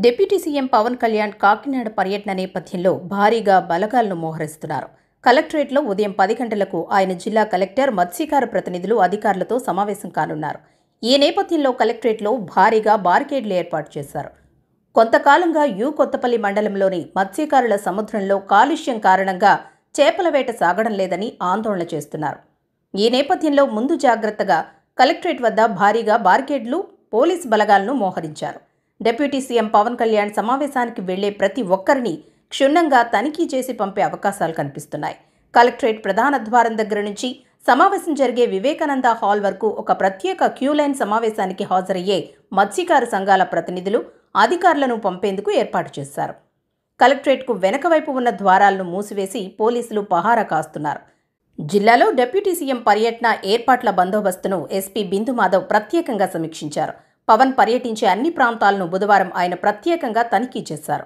Deputy CM Pawan Kalyan Kakinada పర్యటన నేపథ్యంలో భారీగా బలగాలను మోహరిస్తున్నారు. కలెక్టరేట్లో ఉదయం 10 గంటలకు ఆయన జిల్లా కలెక్టర్, మత్స్యకార ప్రతినిధులు, అధికారులతో సమావేశం కానున్నారు. ఈ నేపథ్యంలో కలెక్టరేట్లో భారీగా బారికేడ్లు ఏర్పాటు చేశారు. కొంతకాలంగా కొత్తపల్లి మండలంలోని మత్స్యకారుల సముద్రంలో కాలుష్యం కారణంగా చేపల వేట సాగడం లేదని ఆందోళన చేస్తున్నారు. ఈ నేపథ్యంలో ముందు జాగ్రత్తగా కలెక్టరేట్ వద్ద భారీగా బారికేడ్లు, పోలీస్ బలగాలను మోహరించారు. డిప్యూటీ సీఎం పవన్ కళ్యాణ్ సమావేశానికి వెళ్లే ప్రతి ఒక్కరిని క్షుణ్ణంగా తనిఖీ చేసి పంపే అవకాశాలు కనిపిస్తున్నాయి. కలెక్టరేట్ ప్రధాన ద్వారం దగ్గర నుంచి సమావేశం జరిగే వివేకానంద హాల్ వరకు ఒక ప్రత్యేక క్యూలైన్ సమావేశానికి హాజరయ్యే మత్స్యకార సంఘాల ప్రతినిధులు, అధికారులను పంపేందుకు ఏర్పాటు చేశారు. కలెక్టరేట్కు వెనక వైపు ఉన్న ద్వారాలను మూసివేసి పోలీసులు పహారా కాస్తున్నారు. జిల్లాలో డిప్యూటీ సీఎం పర్యటన ఏర్పాట్ల బందోబస్తును ఎస్పీ బిందు మాధవ్ ప్రత్యేకంగా సమీక్షించారు. పవన్ పర్యటించే అన్ని ప్రాంతాలను బుధవారం ఆయన ప్రత్యేకంగా తనిఖీ చేశారు.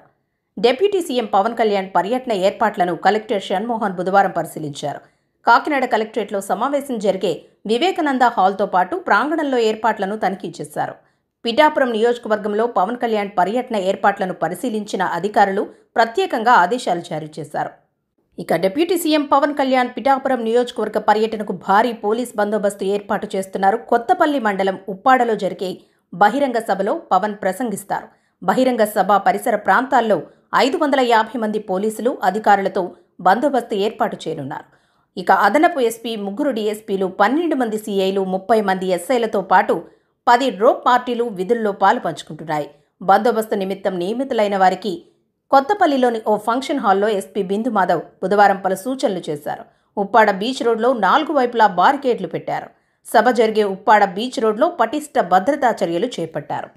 డిప్యూటీ సీఎం పవన్ కళ్యాణ్ పర్యటన ఏర్పాట్లను కలెక్టర్ షణ్మోహన్ బుధవారం పరిశీలించారు. కాకినాడ కలెక్టరేట్లో సమావేశం జరిగే వివేకానంద హాల్తో పాటు ప్రాంగణంలో ఏర్పాట్లను తనిఖీ చేశారు. పిఠాపురం నియోజకవర్గంలో పవన్ కళ్యాణ్ పర్యటన ఏర్పాట్లను పరిశీలించిన అధికారులు ప్రత్యేకంగా ఆదేశాలు జారీ చేశారు. ఇక డిప్యూటీ సీఎం పవన్ కళ్యాణ్ పిఠాపురం నియోజకవర్గ పర్యటనకు భారీ పోలీస్ బందోబస్తు ఏర్పాటు చేస్తున్నారు. కొత్తపల్లి మండలం ఉప్పాడలో జరిగే బహిరంగ సభలో పవన్ ప్రసంగిస్తారు. బహిరంగ సభ పరిసర ప్రాంతాల్లో 550 మంది పోలీసులు, అధికారులతో బందోబస్తు ఏర్పాటు చేయనున్నారు. ఇక అదనపు ఎస్పీ, 3 డీఎస్పీలు, 12 మంది సీఐలు, 30 మంది ఎస్ఐలతో పాటు 10 రోప్ పార్టీలు విధుల్లో పాలు పంచుకుంటున్నాయి. బందోబస్తు నిమిత్తం నియమితులైన వారికి కొత్తపల్లిలోని ఓ ఫంక్షన్ హాల్లో ఎస్పీ బిందు మాధవ్ బుధవారం పలు సూచనలు చేశారు. ఉప్పాడ బీచ్ రోడ్లో 4 వైపులా బారికేడ్లు పెట్టారు. సభ జరిగే ఉప్పాడ బీచ్ రోడ్లో పటిష్ట భద్రతా చర్యలు చేపట్టారు.